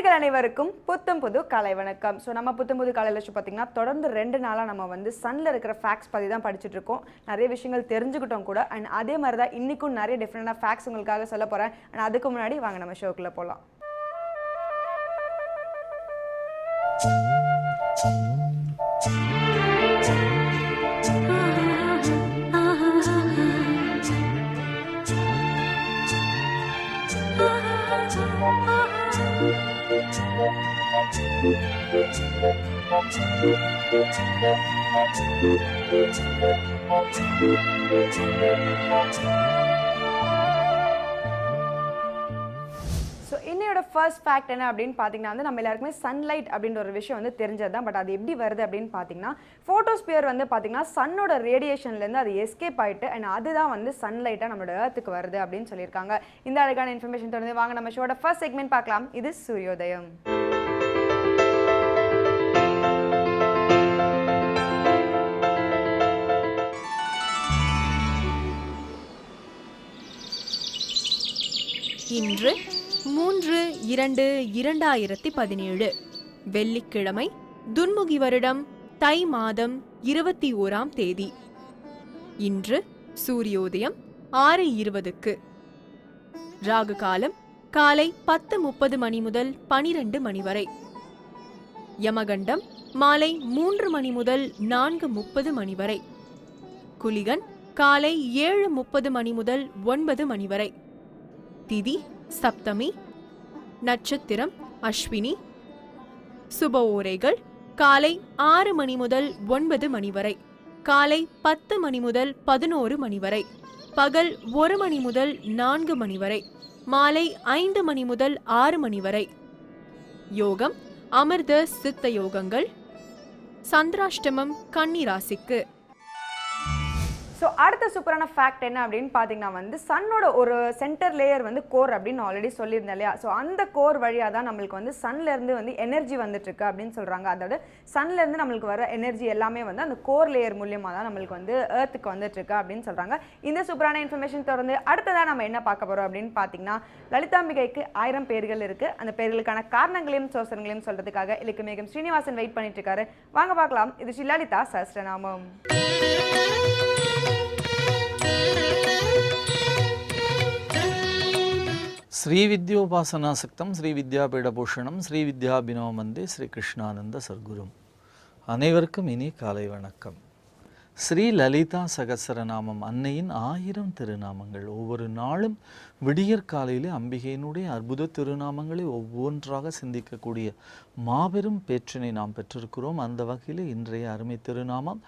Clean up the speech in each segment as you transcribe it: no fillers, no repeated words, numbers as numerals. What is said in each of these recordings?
நேயர்கள் அனைவருக்கும் புத்தம் புது காலை வணக்கம். ஸோ நம்ம புத்தம் புது காலையில் பார்த்தீங்கன்னா தொடர்ந்து 2 நாளாக நம்ம வந்து சன்னில் இருக்கிற ஃபேக்ட்ஸ் பற்றி தான் படிச்சுட்டு இருக்கோம். நிறைய விஷயங்கள் தெரிஞ்சுக்கிட்டோம் கூட. அண்ட் அதே மாதிரி தான் இன்றைக்கும் நிறைய டிஃப்ரெண்டான ஃபேக்ட்ஸ் உங்களுக்காக சொல்ல போகிறேன். அண்ட் அதுக்கு முன்னாடி வாங்க நம்ம ஷோக்குள்ளே போகலாம். ஸோ இன்னையோட ஃபர்ஸ்ட் ஃபேக்ட் என்ன அப்படின்னு பார்த்தீங்கன்னா வந்து நம்ம எல்லாருக்குமே சன்லைட் அப்படின்ற ஒரு விஷயம் வந்து தெரிஞ்சது தான். பட் அது எப்படி வருது அப்படின்னு பார்த்தீங்கன்னா ஃபோட்டோஸ்பியர் வந்து பார்த்தீங்கன்னா சன்னோட ரேடியேஷன்லேருந்து அது எஸ்கேப் ஆகிட்டு அண்ட் அதுதான் வந்து சன்லைட்டாக நம்மளோட ஏர்த்துக்கு வருது அப்படின்னு சொல்லியிருக்காங்க. இந்த அழகான இன்ஃபர்மேஷன் தொடர்ந்து வாங்க நம்ம ஷோட ஃபர்ஸ்ட் செக்மெண்ட் பார்க்கலாம். இது சூரியோதயம். இன்று 3/2/2017 வெள்ளிக்கிழமை, துன்முகி வருடம் தை மாதம் 21ஆம் தேதி. இன்று சூரியோதயம் 6:20க்கு. ராகு காலம் காலை 10:30 மணி முதல் 12 மணி வரை. யமகண்டம் மாலை 3 மணி முதல் 4:30 மணி வரை. குளிகன் காலை 7:30 மணி முதல் 9 மணி வரை. திதி சப்தமி. நட்சத்திரம் அஸ்வினி. சுப ஓரைகள் காலை 6 மணி முதல் 9 மணி வரை, காலை 10 மணி முதல் 11 மணி வரை, பகல் 1 மணி முதல் 4 மணி வரை, மாலை 5 மணி முதல் 6 மணி வரை. யோகம் அமிர்த சித்த யோகங்கள். சந்திராஷ்டமம் கன்னி ராசிக்கு. ஸோ அடுத்த சூப்பரான ஃபேக்ட் என்ன அப்படின்னு பார்த்தீங்கன்னா வந்து சன்னோட ஒரு சென்டர் லேயர் வந்து கோர் அப்படின்னு ஆல்ரெடி சொல்லியிருந்தேன் இல்லையா. ஸோ அந்த கோர் வழியாக தான் நம்மளுக்கு வந்து சன்லேருந்து வந்து எனர்ஜி வந்துட்டுருக்கு அப்படின்னு சொல்கிறாங்க. அதாவது சன்லேருந்து நம்மளுக்கு வர எனர்ஜி எல்லாமே வந்து அந்த கோர் லேயர் மூலியமாக தான் நம்மளுக்கு வந்து ஏர்த்துக்கு வந்துட்டுருக்கு அப்படின்னு சொல்கிறாங்க. இந்த சூப்பரான இன்ஃபர்மேஷன் தொடர்ந்து அடுத்ததாக நம்ம என்ன பார்க்க போகிறோம் அப்படின்னு பார்த்தீங்கன்னா லலிதாம்பிகைக்கு 1000 பேர்கள் இருக்குது. அந்த பேர்களுக்கான காரணங்களையும் சோசனங்களையும் சொல்கிறதுக்காக இலக்குமேகம் ஸ்ரீனிவாசன் வெயிட் பண்ணிட்டு இருக்காரு. வாங்க பார்க்கலாம். இது ஸ்ரீ லலிதா சஹஸ்ரநாமம். ஸ்ரீவித்யோபாசனாசக்தம் ஸ்ரீவித்யாபீடபூஷணம் ஸ்ரீவித்யாபினவமந்தே ஸ்ரீ கிருஷ்ணானந்த சர்க்குரும். அனைவருக்கும் இனி காலை வணக்கம். ஸ்ரீ லலிதா சகசரநாமம் அன்னையின் 1000 திருநாமங்கள். ஒவ்வொரு நாளும் விடியற்காலையிலே அம்பிகையினுடைய அற்புத திருநாமங்களை ஒவ்வொன்றாக சிந்திக்கக்கூடிய மாபெரும் பேற்றினை நாம் பெற்றிருக்கிறோம். அந்த வகையில் இன்றைய அருமை திருநாமம்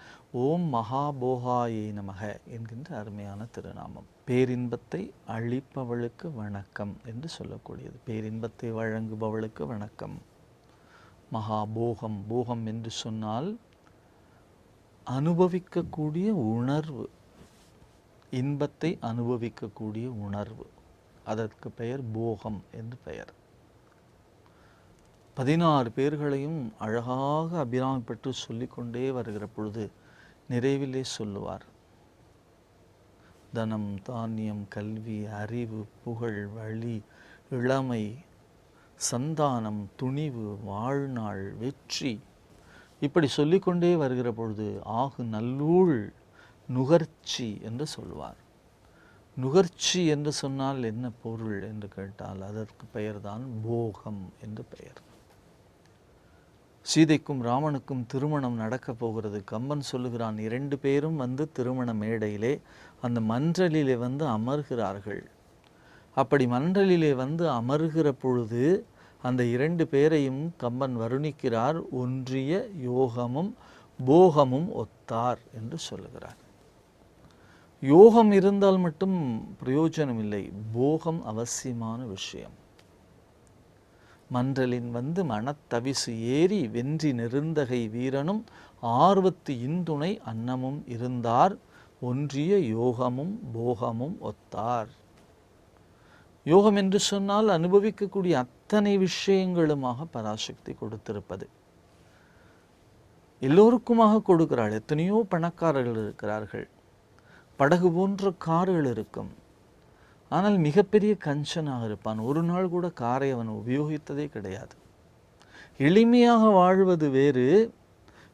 ஓம் மகாபோகாயை நமக என்கின்ற அருமையான திருநாமம். பேரின்பத்தை அளிப்பவளுக்கு வணக்கம் என்று சொல்லக்கூடியது. பேரின்பத்தை வழங்குபவளுக்கு வணக்கம். மகாபோகம், போகம் என்று சொன்னால் அனுபவிக்கக்கூடிய உணர்வு, இன்பத்தை அனுபவிக்கக்கூடிய உணர்வு, அதற்கு பெயர் போகம் என்று பெயர். 16 பேர்களையும் அழகாக அபிராமிப்பட்டு சொல்லிக்கொண்டே வருகிற பொழுது நிறைவிலே சொல்லுவார். தனம், தானியம், கல்வி, அறிவு, புகழ், வழி, இளமை, சந்தானம், துணிவு, வாழ்நாள், வெற்றி, இப்படி சொல்லிக்கொண்டே வருகிற பொழுது ஆகு நல்லூழ் நுகர்ச்சி என்று சொல்வார். நுகர்ச்சி என்று சொன்னால் என்ன பொருள் என்று கேட்டால் அதற்கு பெயர்தான் போகம் என்று பெயர். சீதைக்கும் ராமனுக்கும் திருமணம் நடக்கப் போகிறது. கம்பன் சொல்லுகிறான், 2 பேரும் வந்து திருமண மேடையிலே அந்த மன்றலிலே வந்து அமர்கிறார்கள். அப்படி மன்றலிலே வந்து அமர்கிற பொழுது அந்த 2 பேரையும் கம்பன் வருணிக்கிறார். ஒன்றிய யோகமும் போகமும் ஒத்தார் என்று சொல்லுகிறார். யோகம் இருந்தால் மட்டும் பிரயோஜனம் இல்லை, போகம் அவசியமான விஷயம். மன்றலின் வந்து மனத்தவிசு ஏறி வென்றி நெருந்தகை வீரனும் ஆர்வத்து இன்துணை அன்னமும் இருந்தார். ஒன்றிய யோகமும் போகமும் ஒத்தார். யோகம் என்று சொன்னால் அனுபவிக்கக்கூடிய அத்தனை விஷயங்களுமாக பராசக்தி கொடுத்திருப்பது. எல்லோருக்குமாக கொடுக்கிறாள். எத்தனையோ பணக்காரர்கள் இருக்கிறார்கள், படகு போன்ற கார்கள் இருக்கும். ஆனால் மிகப்பெரிய கஞ்சனாக இருப்பான். ஒரு நாள் கூட காரை அவன் உபயோகித்ததே கிடையாது. எளிமையாக வாழ்வது வேறு,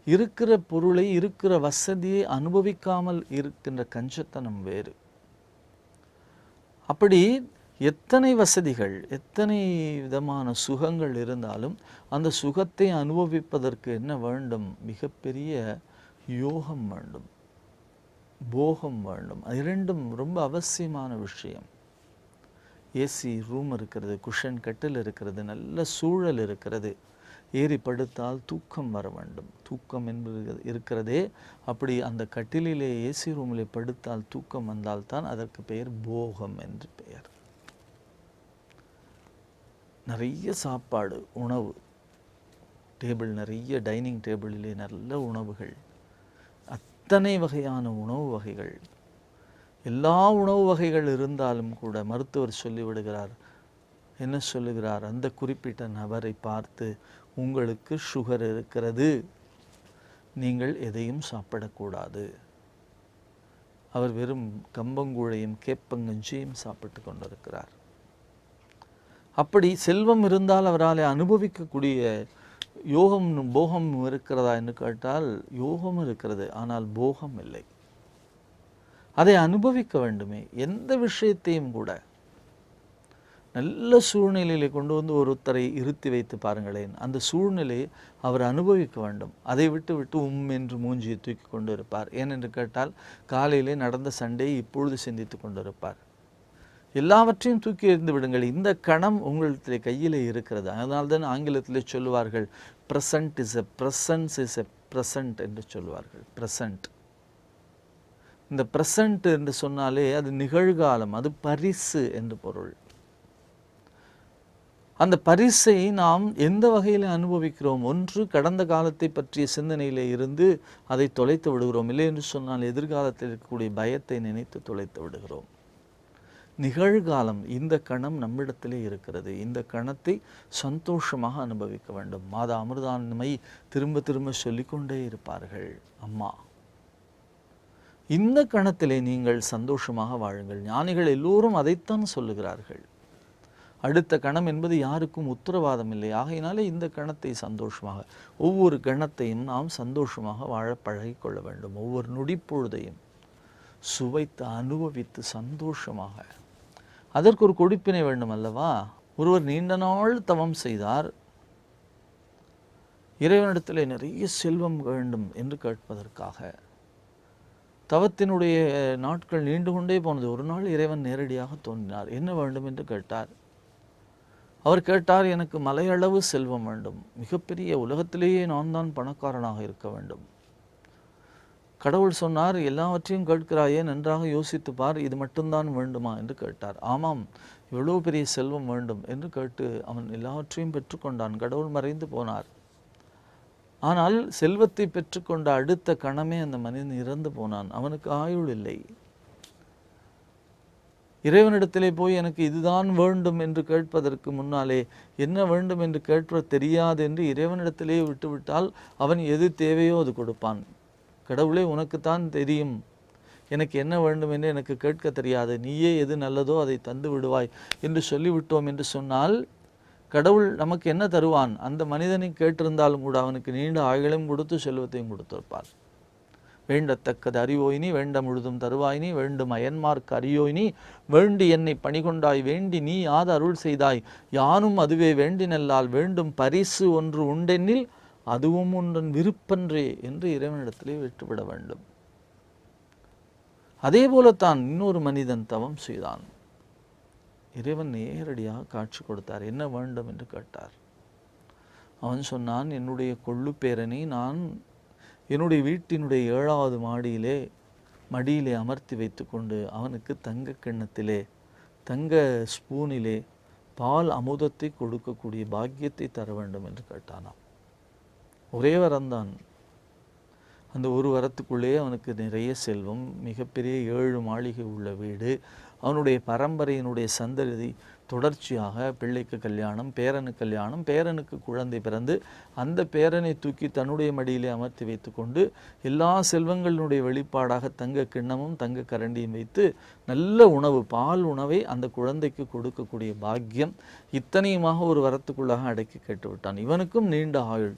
இருக்கிற பொருளை இருக்கிற வசதியை அனுபவிக்காமல் இருக்கின்ற கஞ்சத்தனம் வேறு. அப்படி எத்தனை வசதிகள் எத்தனை விதமான சுகங்கள் இருந்தாலும் அந்த சுகத்தை அனுபவிப்பதற்கு என்ன வேண்டும்? மிகப்பெரிய யோகம் வேண்டும், போகம் வேண்டும். அது இரண்டும் ரொம்ப அவசியமான விஷயம். ஏசி ரூம் இருக்கிறது, குஷன் கட்டில் இருக்கிறது, நல்ல சூழல் இருக்கிறது, ஏறி படுத்தால் தூக்கம் வர வேண்டும். தூக்கம் என்பது இருக்கிறதே, அப்படி அந்த கட்டிலே ஏசி ரூமில் படுத்தால் தூக்கம் வந்தால்தான் அதற்கு பெயர் போகம் என்று பெயர். நிறைய சாப்பாடு, உணவு, டேபிள் நிறைய, டைனிங் டேபிளிலே நல்ல உணவுகள், அத்தனை வகையான உணவு வகைகள், எல்லா உணவு வகைகள் இருந்தாலும் கூட மருத்துவர் சொல்லிவிடுகிறார், என்ன சொல்லுகிறார்? அந்த குறிப்பிட்ட நபரை பார்த்து, உங்களுக்கு சுகர் இருக்கிறது, நீங்கள் எதையும் சாப்பிடக்கூடாது. அவர் வெறும் கம்பங்கூழையும் கேப்பங்கஞ்சியும் சாப்பிட்டு கொண்டிருக்கிறார். அப்படி செல்வம் இருந்தால் அவரால் அனுபவிக்கக்கூடிய யோகம் போகம் இருக்கிறதா என்று கேட்டால் யோகம் இருக்கிறது, ஆனால் போகம் இல்லை. அதை அனுபவிக்க வேண்டுமே. எந்த விஷயத்தையும் கூட நல்ல சூழ்நிலையில் கொண்டு வந்து ஒருத்தரை இருத்தி வைத்து பாருங்களேன், அந்த சூழ்நிலையை அவர் அனுபவிக்க வேண்டும். அதை விட்டு என்று மூஞ்சியை தூக்கி கொண்டு இருப்பார். ஏனென்று கேட்டால் காலையிலே நடந்த சண்டையை இப்பொழுது சிந்தித்து கொண்டு இருப்பார். எல்லாவற்றையும் தூக்கி எறிந்து விடுங்கள். இந்த கணம் உங்களுடைய கையிலே இருக்கிறது. அதனால்தான் ஆங்கிலத்திலே சொல்லுவார்கள், present is a presence is a present என்று சொல்லுவார்கள். ப்ரெசன்ட், இந்த ப்ரெசன்ட் என்று சொன்னாலே அது நிகழ்காலம், அது பரிசு என்று பொருள். அந்த பரிசை நாம் எந்த வகையில் அனுபவிக்கிறோம்? ஒன்று, கடந்த காலத்தை பற்றிய சிந்தனையிலே இருந்து அதை தொலைத்து விடுகிறோம். இல்லை என்று சொன்னால் எதிர்காலத்தில் இருக்கக்கூடிய பயத்தை நினைத்து தொலைத்து விடுகிறோம். நிகழ்காலம், இந்த கணம் நம்மிடத்திலே இருக்கிறது. இந்த கணத்தை சந்தோஷமாக அனுபவிக்க வேண்டும். மாதா அமிர்தானந்தமயி திரும்ப திரும்ப சொல்லிக்கொண்டே இருப்பார்கள், அம்மா இந்த கணத்திலே நீங்கள் சந்தோஷமாக வாழுங்கள். ஞானிகள் எல்லோரும் அதைத்தான் சொல்லுகிறார்கள். அடுத்த கணம் என்பது யாருக்கும் உத்தரவாதம் இல்லை. ஆகையினாலே இந்த கணத்தை சந்தோஷமாக, ஒவ்வொரு கணத்தையும் நாம் சந்தோஷமாக வாழ பழகிக்கொள்ள வேண்டும். ஒவ்வொரு நொடிப்பொழுதையும் சுவைத்து அனுபவித்து சந்தோஷமாக. அதற்கு ஒரு கொடுப்பினை வேண்டும் அல்லவா? ஒருவர் நீண்ட நாள் தவம் செய்தார், இறைவனிடத்திலே நிறைய செல்வம் வேண்டும் என்று கேட்பதற்காக. தவத்தினுடைய நாட்கள் நீண்டு கொண்டே போனது. ஒரு நாள் இறைவன் நேரடியாக தோன்றினார். என்ன வேண்டும் என்று கேட்டார். அவர் கேட்டார், எனக்கு மலையளவு செல்வம் வேண்டும், மிகப்பெரிய உலகத்திலேயே நான் தான் பணக்காரனாக இருக்க வேண்டும். கடவுள் சொன்னார், எல்லாவற்றையும் கேட்கிறாயே, நன்றாக யோசித்து பார், இது மட்டும்தான் வேண்டுமா என்று கேட்டார். ஆமாம், இவ்வளோ பெரிய செல்வம் வேண்டும் என்று கேட்டு அவன் எல்லாவற்றையும் பெற்றுக்கொண்டான். கடவுள் மறைந்து போனார். ஆனால் செல்வத்தை பெற்றுக்கொண்ட அடுத்த கணமே அந்த மனிதன் இறந்து போனான். அவனுக்கு ஆயுள் இல்லை. இறைவனிடத்திலே போய் எனக்கு இதுதான் வேண்டும் என்று கேட்பதற்கு முன்னாலே என்ன வேண்டும் என்று கேட்பது தெரியாது என்று இறைவனிடத்திலே விட்டுவிட்டால் அவன் எது தேவையோ அது கொடுப்பான். கடவுளே, உனக்குத்தான் தெரியும், எனக்கு என்ன வேண்டும் என்று எனக்கு கேட்க தெரியாது, நீயே எது நல்லதோ அதை தந்து விடுவாய் என்று சொல்லிவிட்டோம் என்று சொன்னால் கடவுள் நமக்கு என்ன தருவான்? அந்த மனிதனை கேட்டிருந்தாலும் கூட அவனுக்கு நீண்ட ஆயுளையும் கொடுத்து செல்வத்தையும் கொடுத்திருப்பார். வேண்டத்தக்கது அறிவோயினி, வேண்ட முழுதும் தருவாயினி, வேண்டும் அயன்மார்க்கு அறியோயினி, வேண்டி என்னை பணிகொண்டாய், வேண்டி நீ யாது அருள் செய்தாய், யானும் அதுவே வேண்டினல்லால், வேண்டும் பரிசு ஒன்று உண்டென்னில் அதுவும் ஒன்றன் விருப்பன்றே என்று இறைவனிடத்திலே விட்டுவிட வேண்டும். அதே போலத்தான் இன்னொரு மனிதன் தவம் செய்தான். இறைவன் நேரடியாக காட்சி கொடுத்தார். என்ன வேண்டும் என்று கேட்டார். அவன் சொன்னான், என்னுடைய கொள்ளு பேரனை நான் என்னுடைய வீட்டினுடைய 7வது மாடியிலே மடியிலே அமர்த்தி வைத்து கொண்டு அவனுக்கு தங்க கிண்ணத்திலே தங்க ஸ்பூனிலே பால் அமுதத்தை கொடுக்கக்கூடிய பாக்கியத்தை தர வேண்டும் என்று கேட்டானாம். ஒரே வரம்தான். அந்த ஒரு வரத்துக்குள்ளே அவனுக்கு நிறைய செல்வம், மிகப்பெரிய 7 மாளிகை உள்ள வீடு, அவனுடைய பரம்பரையினுடைய சந்ததி தொடர்ச்சியாக பிள்ளைக்கு கல்யாணம், பேரனுக்கு கல்யாணம், பேரனுக்கு குழந்தை பிறந்து அந்த பேரனை தூக்கி தன்னுடைய மடியிலே அமர்த்தி வைத்துக்கொண்டு எல்லா செல்வங்களினுடைய வெளிப்பாடாக தங்க கிண்ணமும் தங்க கரண்டியும் வைத்து நல்ல உணவு, பால் உணவை அந்த குழந்தைக்கு கொடுக்கக்கூடிய பாக்கியம் இத்தனையுமாக ஒரு வரத்துக்குள்ளாக அடக்கி கேட்டுவிட்டான். இவனுக்கும் நீண்ட ஆயுள்,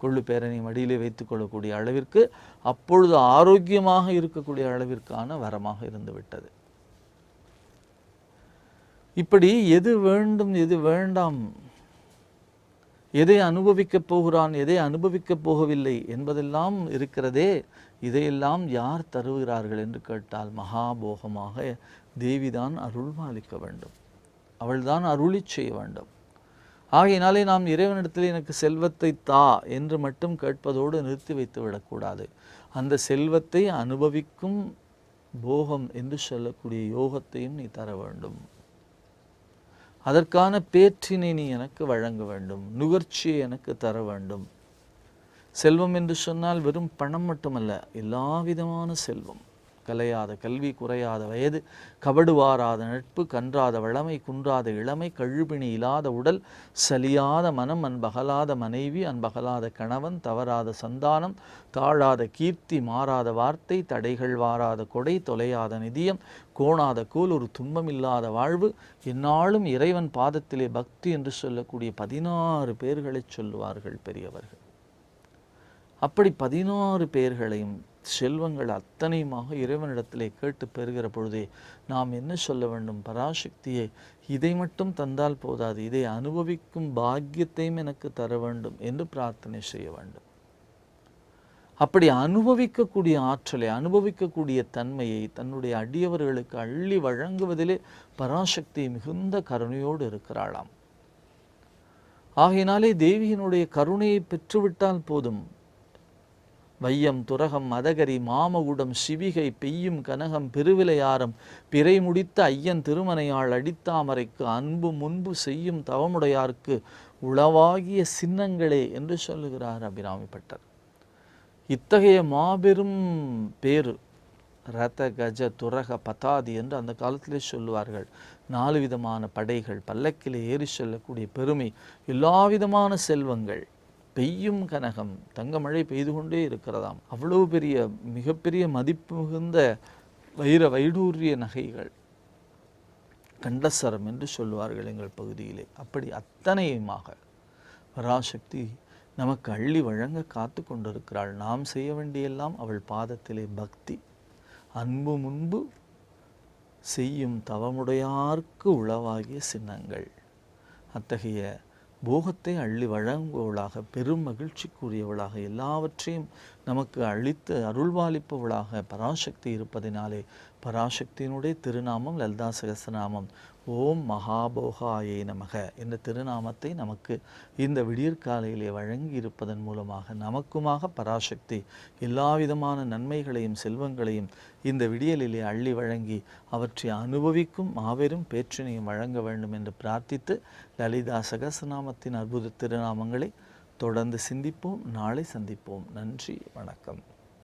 கொள்ளு பேரனை மடியிலே வைத்துக் கொள்ளக்கூடிய அளவிற்கு, அப்பொழுது ஆரோக்கியமாக இருக்கக்கூடிய அளவிற்கான வரமாக இருந்து விட்டது. இப்படி எது வேண்டும் எது வேண்டாம், எதை அனுபவிக்கப் போகிறான் எதை அனுபவிக்கப் போகவில்லை என்பதெல்லாம் இருக்கிறதே, இதையெல்லாம் யார் தருகிறார்கள் என்று கேட்டால் மகாபோகமாக தேவிதான் அருள்பாலிக்க வேண்டும், அவள்தான் அருளி செய்ய வேண்டும். ஆகையினாலே நாம் இறைவனிடத்தில் எனக்கு செல்வத்தை தா என்று மட்டும் கேட்பதோடு நிறுத்தி வைத்து விடக்கூடாது. அந்த செல்வத்தை அனுபவிக்கும் போகம் என்று சொல்லக்கூடிய யோகத்தையும் நீ தர வேண்டும். அதற்கான பேற்றினை நீ எனக்கு வழங்க வேண்டும், நுகர்ச்சியை எனக்கு தர வேண்டும். செல்வம் என்று சொன்னால் வெறும் பணம் மட்டுமல்ல, எல்லா விதமான செல்வம், கலையாத கல்வி, குறையாத வயது, கபடுவாராத நட்பு, கன்றாத வளமை, குன்றாத இளமை, கழுபிணி இல்லாத உடல், சலியாத மனம், அன்பகலாத மனைவி, அன்பகலாத கணவன், தவறாத சந்தானம், தாழாத கீர்த்தி, மாறாத வார்த்தை, தடைகள் வாராத கொடை, தொலையாத நிதியம், கோணாத கோல், ஒரு துன்பமில்லாத வாழ்வு, எந்நாளும் இறைவன் பாதத்திலே பக்தி என்று சொல்லக்கூடிய 16 பேர்களை சொல்லுவார்கள் பெரியவர்கள். அப்படி 16 பேர்களையும் செல்வங்கள் அத்தனையுமாக இறைவனிடத்திலே கேட்டு பெறுகிற பொழுதே நாம் என்ன சொல்ல வேண்டும்? பராசக்தியே, இதை மட்டும் தந்தால் போதாது, இதை அனுபவிக்கும் பாக்கியத்தையும் எனக்கு தர வேண்டும் என்று பிரார்த்தனை செய்ய வேண்டும். அப்படி அனுபவிக்கக்கூடிய ஆற்றலை, அனுபவிக்கக்கூடிய தன்மையை தன்னுடைய அடியவர்களுக்கு அள்ளி வழங்குவதிலே பராசக்தி மிகுந்த கருணையோடு இருக்கிறாளாம். ஆகையினாலே தேவியினுடைய கருணையை பெற்றுவிட்டால் போதும். வையம் துரகம் மதகரி மாமகுடம் சிவிகை பெய்யும் கனகம் பெருவிலையாரம் பிறை முடித்த ஐயன் திருமனையாள் அடித்தாமரைக்கு அன்பு முன்பு செய்யும் தவமுடையார்க்கு உளவாகிய சின்னங்களே என்று சொல்லுகிறார் அபிராமி பட்டர். இத்தகைய மாபெரும் பேரு ரத கஜ துரக பதாதி என்று அந்த காலத்திலே சொல்லுவார்கள். 4 விதமான படைகள், பல்லக்கிலே ஏறி செல்லக்கூடிய பெருமை, எல்லா விதமான செல்வங்கள், பெய்யும் கனகம், தங்கமழை பெய்து கொண்டே இருக்கிறதாம், அவ்வளவு பெரிய மிகப்பெரிய மதிப்பு மிகுந்த வைடூரிய நகைகள், கண்டசரம் என்று சொல்லுவார்கள் எங்கள் பகுதியிலே. அப்படி அத்தனையுமாக பராசக்தி நமக்கு அள்ளி வழங்க காத்து கொண்டிருக்கிறாள். நாம் செய்ய வேண்டியெல்லாம் அவள் பாதத்திலே பக்தி, அன்பு முன்பு செய்யும் தவமுடையார்க்கு உளவாகிய சின்னங்கள். அத்தகைய போகத்தை அள்ளி வழங்குவவளாக, பெரும் மகிழ்ச்சிக்குரியவளாக, எல்லாவற்றையும் நமக்கு அளித்து அருள்பாலிப்பவளாக பராசக்தி இருப்பதினாலே பராசக்தியினுடைய திருநாமம் லலிதா சகஸ்ரநாமம் ஓம் மகாபோகாயே நமக என்ற திருநாமத்தை நமக்கு இந்த விடியற்காலையிலே வழங்கி இருப்பதன் மூலமாக நமக்குமாக பராசக்தி எல்லா விதமான நன்மைகளையும் செல்வங்களையும் இந்த விடியலிலே அள்ளி வழங்கி அவற்றை அனுபவிக்கும் மாபெரும் பேற்றினையும் வழங்க வேண்டும் என்று பிரார்த்தித்து லலிதா சகஸ்ரநாமத்தின் அற்புத திருநாமங்களை தொடர்ந்து சிந்திப்போம். நாளை சந்திப்போம். நன்றி, வணக்கம்.